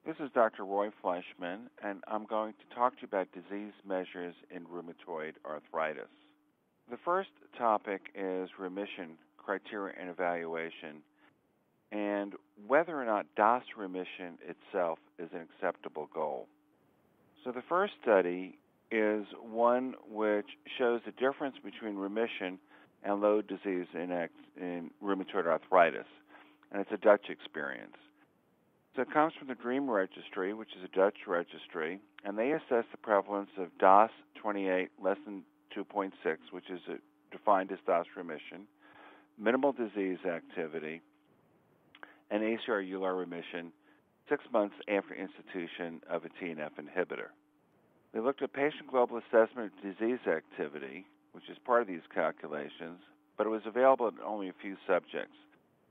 This is Dr. Roy Fleischmann, and I'm going to talk to you about disease measures in rheumatoid arthritis. The first topic is remission criteria and evaluation, and whether or not DOS remission itself is an acceptable goal. So the first study is one which shows the difference between remission and low disease in rheumatoid arthritis, and it's a Dutch experience. So it comes from the DREAM Registry, which is a Dutch registry, and they assess the prevalence of DOS 28 less than 2.6, which is defined as DOS remission, minimal disease activity, and ACR EULAR remission 6 months after institution of a TNF inhibitor. They looked at patient global assessment of disease activity, which is part of these calculations, but it was available in only a few subjects,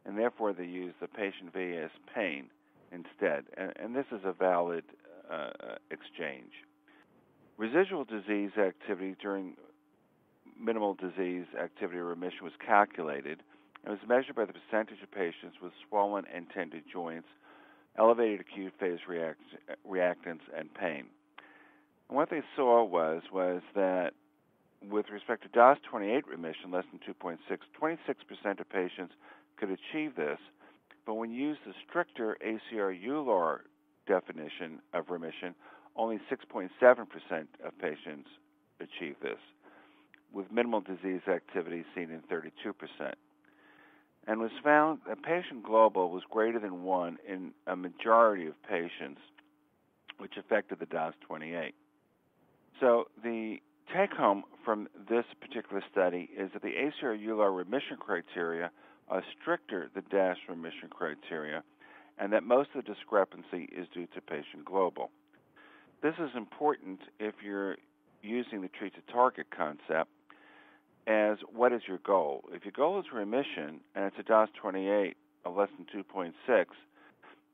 and therefore they used the patient VAS pain instead, and this is a valid exchange. Residual disease activity during minimal disease activity remission was calculated and was measured by the percentage of patients with swollen and tended joints, elevated acute phase reactants, and pain. And what they saw was that with respect to DOS 28 remission, less than 2.6, 26% of patients could achieve this, but when you use the stricter ACR EULAR definition of remission, only 6.7% of patients achieve this, with minimal disease activity seen in 32%. And was found that patient global was greater than 1 in a majority of patients, which affected the DOS 28. So the take-home from this particular study is that the ACR EULAR remission criteria are stricter than DOS remission criteria, and that most of the discrepancy is due to patient global. This is important if you're using the treat to target concept as what is your goal. If your goal is remission and it's a DOS 28 of less than 2.6,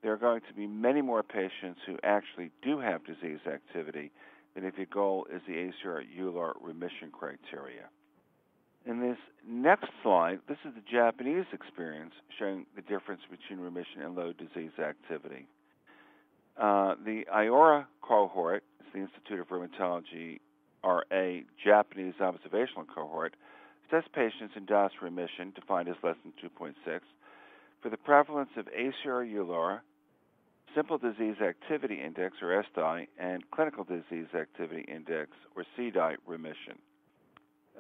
there are going to be many more patients who actually do have disease activity than if your goal is the ACR EULAR remission criteria. In this next slide, this is the Japanese experience showing the difference between remission and low disease activity. The IORA cohort, it's the Institute of Rheumatology, RA Japanese observational cohort, assessed patients in DOS remission, defined as less than 2.6, for the prevalence of ACR EULAR, Simple Disease Activity Index, or SDI, and Clinical Disease Activity Index, or CDI, remission.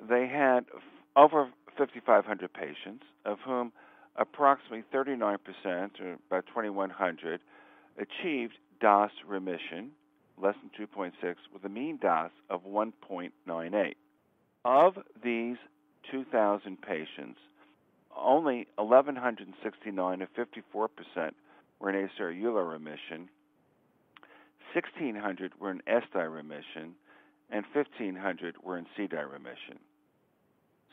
They had over 5,500 patients, of whom approximately 39%, or about 2,100, achieved DOS remission, less than 2.6, with a mean DOS of 1.98. Of these 2,000 patients, only 1,169, or 54%, were in ACR EULAR remission, 1,600 were in SDI remission, and 1,500 were in CDI remission.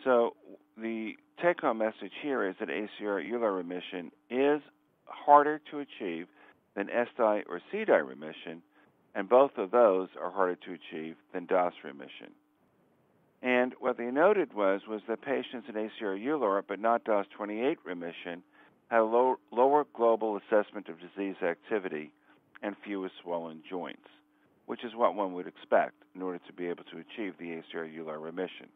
So the take-home message here is that ACR EULAR remission is harder to achieve than SDI or CDI remission, and both of those are harder to achieve than DOS remission. And what they noted was that patients in ACR EULAR but not DOS 28 remission had a lower global assessment of disease activity and fewer swollen joints, which is what one would expect in order to be able to achieve the ACR EULAR remission.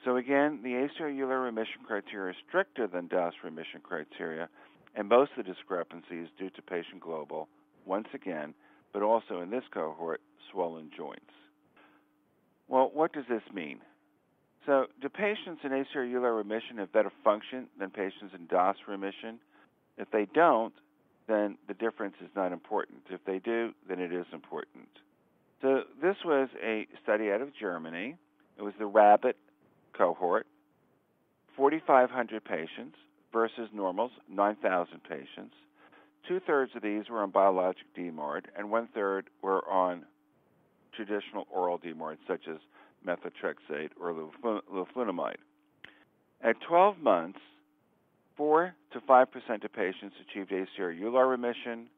So again, the ACR EULAR remission criteria is stricter than DOS remission criteria, and most of the discrepancy is due to patient global, once again, but also in this cohort, swollen joints. Well, what does this mean? So do patients in ACR EULAR remission have better function than patients in DOS remission? If they don't, then the difference is not important. If they do, then it is important. So this was a study out of Germany. It was the rabbit cohort, 4,500 patients versus normals, 9,000 patients. 2/3 of these were on biologic DMARD, and 1/3 were on traditional oral DMARD, such as methotrexate or leflunomide. At 12 months, 4 to 5% of patients achieved ACR EULAR remission,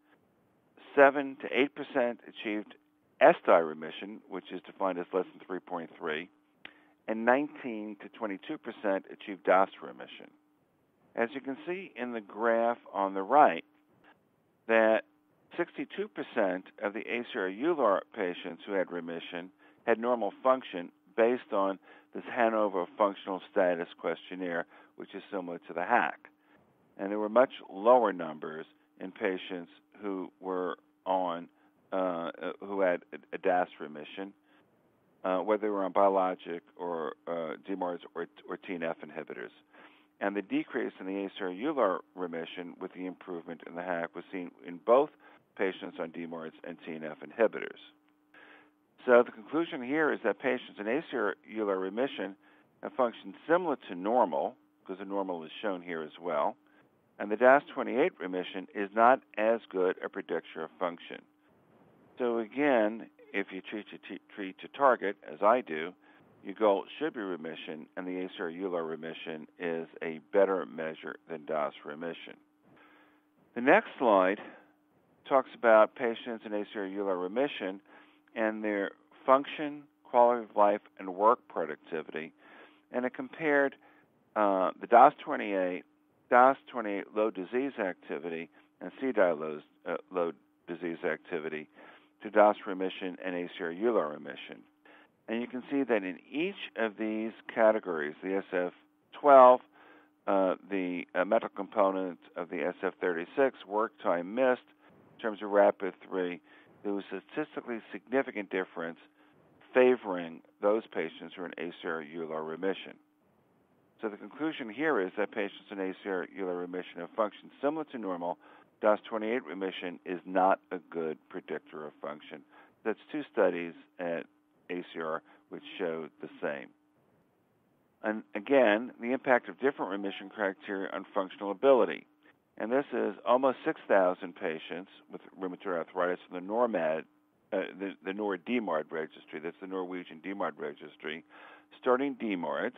7 to 8% achieved SDI remission, which is defined as less than 3.3, and 19 to 22% achieved DOS remission. As you can see in the graph on the right, that 62% of the ACR-EULAR patients who had remission had normal function based on this Hanover Functional Status Questionnaire, which is similar to the HAQ. And there were much lower numbers in patients who were on, who had a DAS remission, whether they were on biologic or DMARDs or TNF inhibitors. And the decrease in the ACR-EULAR remission with the improvement in the HAQ was seen in both patients on DMARDs and TNF inhibitors. So the conclusion here is that patients in ACR-EULAR remission have functioned similar to normal, because the normal is shown here as well, and the DAS28 remission is not as good a predictor of function. So again, if you treat to target, as I do, your goal should be remission, and the ACR-EULAR remission is a better measure than DAS remission. The next slide talks about patients in ACR-EULAR remission and their function, quality of life, and work productivity, and it compared the DAS28 low disease activity and CDAI low disease activity to DAS remission and ACR-EULAR remission. And you can see that in each of these categories, the SF-12, the mental component of the SF-36, work time missed, in terms of RAPID-3, there was a statistically significant difference favoring those patients who are in ACR-EULAR remission. So the conclusion here is that patients in ACR-EULAR remission have functioned similar to normal. DAS28 remission is not a good predictor of function. That's two studies at ACR which show the same. And again, the impact of different remission criteria on functional ability. And this is almost 6,000 patients with rheumatoid arthritis from the NORMAD, the NOR-DMARD registry. That's the Norwegian DMARD registry. Starting DMARDs,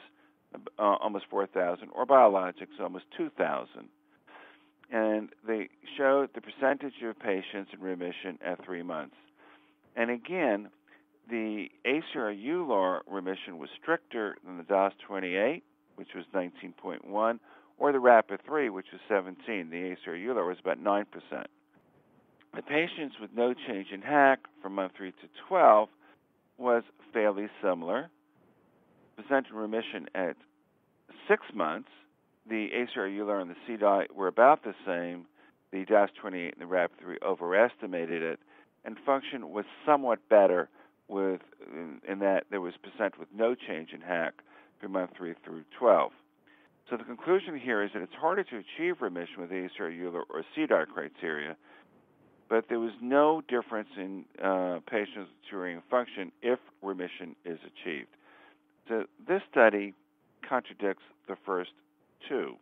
almost 4,000, or biologics, almost 2,000. And they showed the percentage of patients in remission at 3 months. And again, the ACR-EULAR remission was stricter than the DAS28, which was 19.1, or the RAPID-3, which was 17. The ACR-EULAR was about 9%. The patients with no change in HAQ from month 3 to 12 was fairly similar. Percent remission at 6 months, the ACR-EULAR and the CDAI were about the same. The DAS28 and the RAPID-3 overestimated it, and function was somewhat better in that there was percent with no change in HAQ from month 3 through 12. So the conclusion here is that it's harder to achieve remission with ACR-EULAR or CDAI criteria, but there was no difference in patients during function if remission is achieved. So this study contradicts the first two.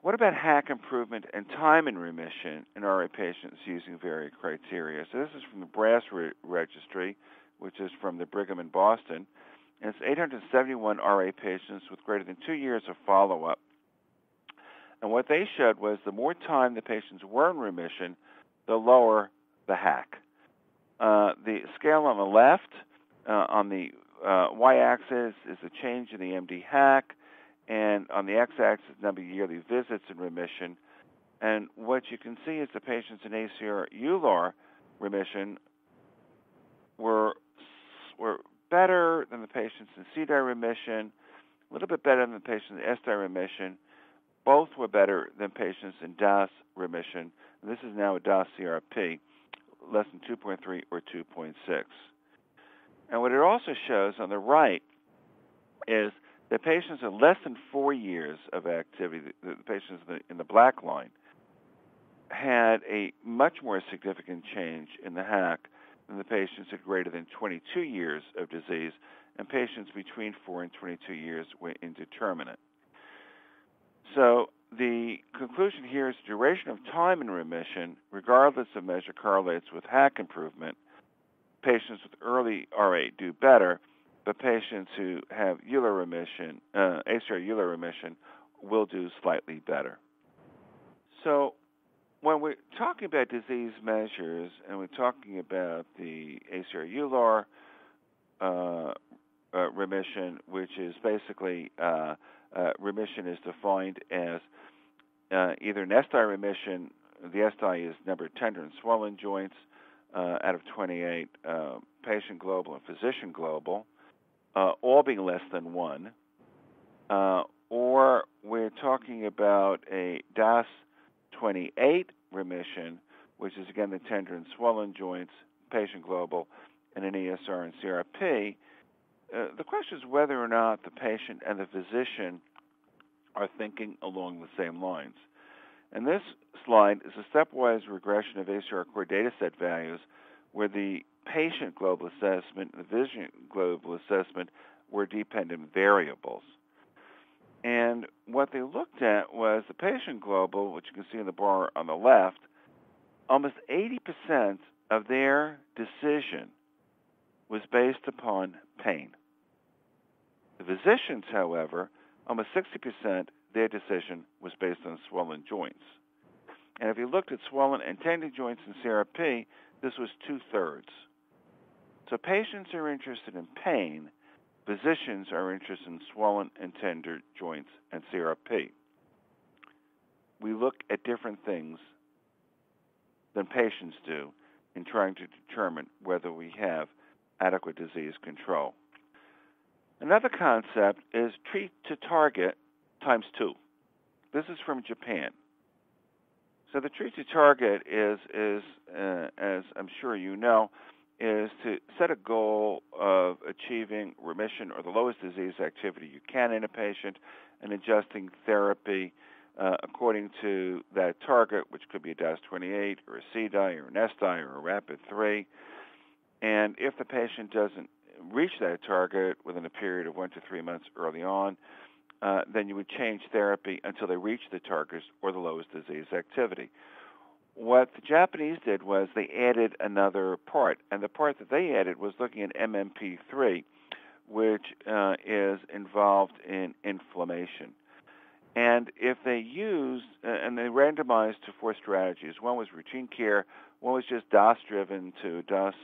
What about HAQ improvement and time in remission in RA patients using varied criteria? So this is from the BRASS registry, which is from the Brigham in Boston. And it's 871 RA patients with greater than 2 years of follow-up. And what they showed was the more time the patients were in remission, the lower the HAQ. The scale on the left, on the y-axis, is the change in the MD HAQ, and on the x-axis, number of yearly visits in remission. And what you can see is the patients in ACR-EULAR remission were better than the patients in CDAI remission, a little bit better than the patients in SDAI remission. Both were better than patients in DAS remission. And this is now a DAS CRP, less than 2.3 or 2.6. And what it also shows on the right is that patients in less than 4 years of activity, the patients in the black line, had a much more significant change in the HAQ than the patients at greater than 22 years of disease, and patients between 4 and 22 years were indeterminate. So the conclusion here is the duration of time in remission, regardless of measure, correlates with HAQ improvement. Patients with early RA do better, but patients who have EULAR remission, ACR-EULAR remission, will do slightly better. So when we're talking about disease measures and we're talking about the ACR-EULAR remission, which is basically remission is defined as either an SDAI remission the SDI is number of tender and swollen joints out of 28, patient global and physician global, all being less than 1. Or we're talking about a DAS 28 remission, which is again the tender and swollen joints, patient global, and an ESR and CRP. The question is whether or not the patient and the physician are thinking along the same lines. And this slide is a stepwise regression of ACR core data set values where the patient global assessment and the physician global assessment were dependent variables. And what they looked at was the patient global, which you can see in the bar on the left. Almost 80% of their decision was based upon pain. The physicians, however, almost 60%, their decision was based on swollen joints. And if you looked at swollen and tender joints in CRP, this was 2/3. So patients are interested in pain. Physicians are interested in swollen and tender joints and CRP. We look at different things than patients do in trying to determine whether we have adequate disease control. Another concept is treat to target times 2. This is from Japan. So the treat to target is as I'm sure you know, is to set a goal of achieving remission or the lowest disease activity you can in a patient and adjusting therapy according to that target, which could be a DAS28 or a CDI or an SDI or a rapid 3. And if the patient doesn't reach that target within a period of 1 to 3 months early on, then you would change therapy until they reach the target or the lowest disease activity. What the Japanese did was they added another part, and the part that they added was looking at MMP3, which is involved in inflammation. And if they used, and they randomized to 4 strategies. One was routine care, one was just DOS-driven to DOS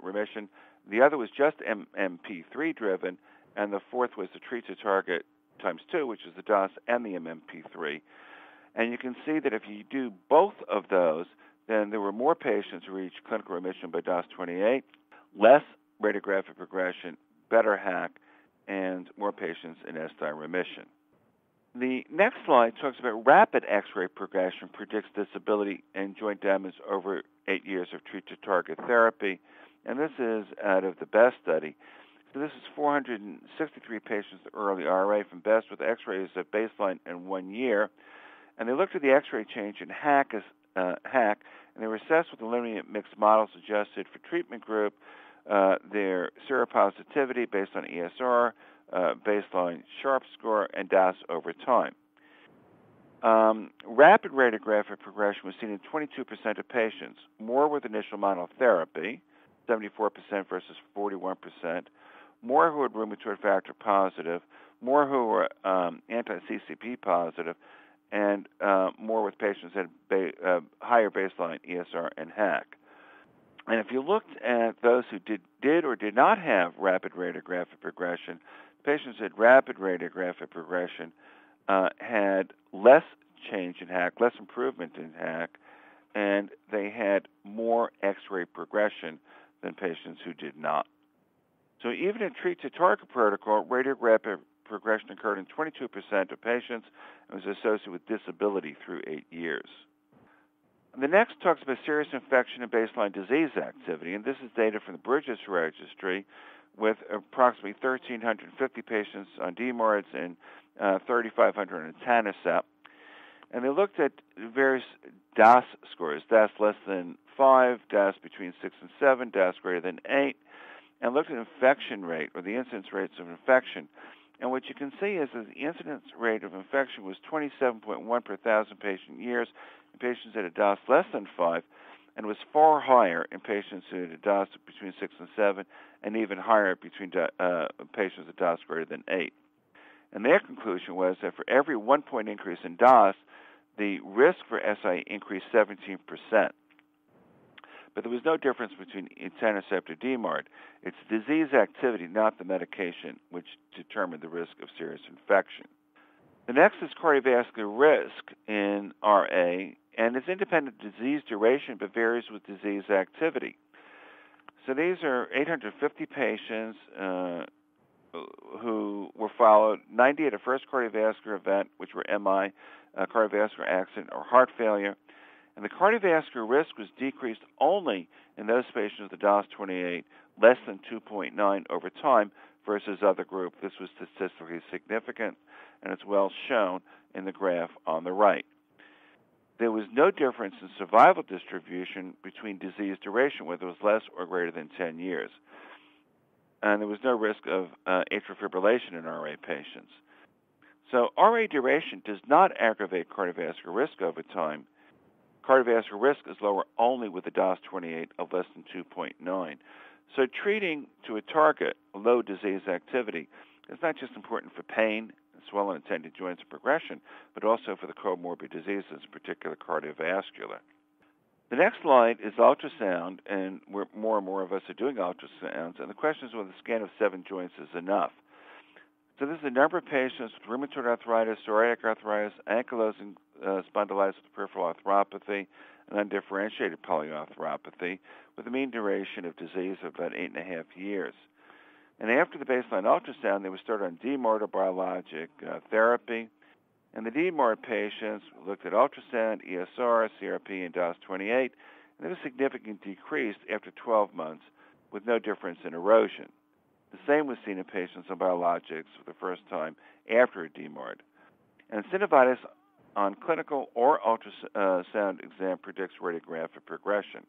remission, the other was just MMP3-driven, and the fourth was the treat to target times 2, which is the DOS and the MMP3. And you can see that if you do both of those, then there were more patients who reached clinical remission by DOS28, less radiographic progression, better HAC, and more patients in SDI remission. The next slide talks about rapid X-ray progression predicts disability and joint damage over 8 years of treat-to-target therapy, and this is out of the BEST study. So this is 463 patients with early RA from BEST with X-rays at baseline and 1 year, and they looked at the X-ray change in HAC, and they were assessed with a linear mixed models adjusted for treatment group, their seropositivity based on ESR, baseline SHARP score, and DAS over time. Rapid radiographic progression was seen in 22% of patients, more with initial monotherapy, 74% versus 41%, more who had rheumatoid factor positive, more who were anti-CCP positive, and more with patients that had higher baseline ESR and HAC. And if you looked at those who did or did not have rapid radiographic progression, patients who had rapid radiographic progression had less change in HAC, less improvement in HAC, and they had more X-ray progression than patients who did not. So even in treat-to-target protocol, radiographic progression occurred in 22% of patients and was associated with disability through 8 years. And the next talks about serious infection and baseline disease activity, and this is data from the Bridges Registry with approximately 1,350 patients on DMARDs and 3,500 on etanercept. And they looked at various DAS scores, DAS less than 5, DAS between 6 and 7, DAS greater than 8, and looked at infection rate, or the incidence rates of infection. And what you can see is that the incidence rate of infection was 27.1 per 1,000 patient years in patients that had DAS less than 5, and was far higher in patients who had DAS between 6 and 7, and even higher between patients with DAS greater than 8. And their conclusion was that for every 1 point increase in DAS, the risk for SI increased 17%. But there was no difference between etanercept or DMARD. It's disease activity, not the medication, which determined the risk of serious infection. The next is cardiovascular risk in RA, and it's independent of disease duration but varies with disease activity. So these are 850 patients who were followed, 90 at a first cardiovascular event, which were MI, cardiovascular accident, or heart failure. And the cardiovascular risk was decreased only in those patients with a DOS-28 less than 2.9 over time versus other group. This was statistically significant, and it's well shown in the graph on the right. There was no difference in survival distribution between disease duration, whether it was less or greater than 10 years. And there was no risk of atrial fibrillation in RA patients. So RA duration does not aggravate cardiovascular risk over time. Cardiovascular risk is lower only with a DOS-28 of less than 2.9. So treating to a target low disease activity is not just important for pain, swollen and tendon joints and progression, but also for the comorbid diseases, in particular cardiovascular. The next slide is ultrasound, and more and more of us are doing ultrasounds, and the question is whether a scan of 7 joints is enough. So this is a number of patients with rheumatoid arthritis, psoriatic arthritis, ankylosing spondylitis with peripheral arthropathy, and undifferentiated polyarthropathy, with a mean duration of disease of about 8.5 years. And after the baseline ultrasound, they were started on DMARD or biologic therapy. And the DMARD patients looked at ultrasound, ESR, CRP, and DOS-28, and there was a significant decrease after 12 months with no difference in erosion. The same was seen in patients on biologics for the first time after a DMARD. And synovitis on clinical or ultrasound exam predicts radiographic progression.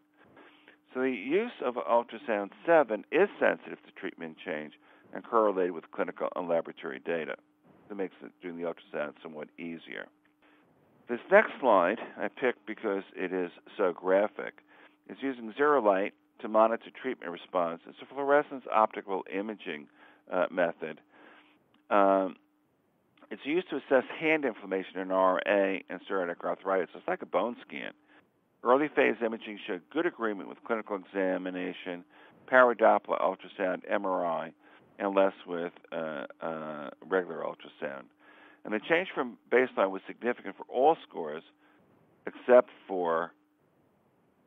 So the use of ultrasound 7 is sensitive to treatment change and correlated with clinical and laboratory data. That makes doing the ultrasound somewhat easier. This next slide I picked because it is so graphic. It's using zero light to monitor treatment response. It's a fluorescence optical imaging method. It's used to assess hand inflammation in RA and psoriatic arthritis. It's like a bone scan. Early phase imaging showed good agreement with clinical examination, power Doppler ultrasound, MRI, and less with regular ultrasound. And the change from baseline was significant for all scores except for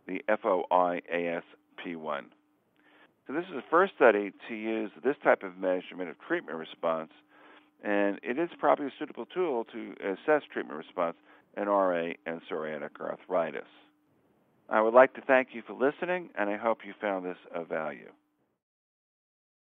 the FOI-ASP1. So this is the first study to use this type of measurement of treatment response, and it is probably a suitable tool to assess treatment response in RA and psoriatic arthritis. I would like to thank you for listening, and I hope you found this of value.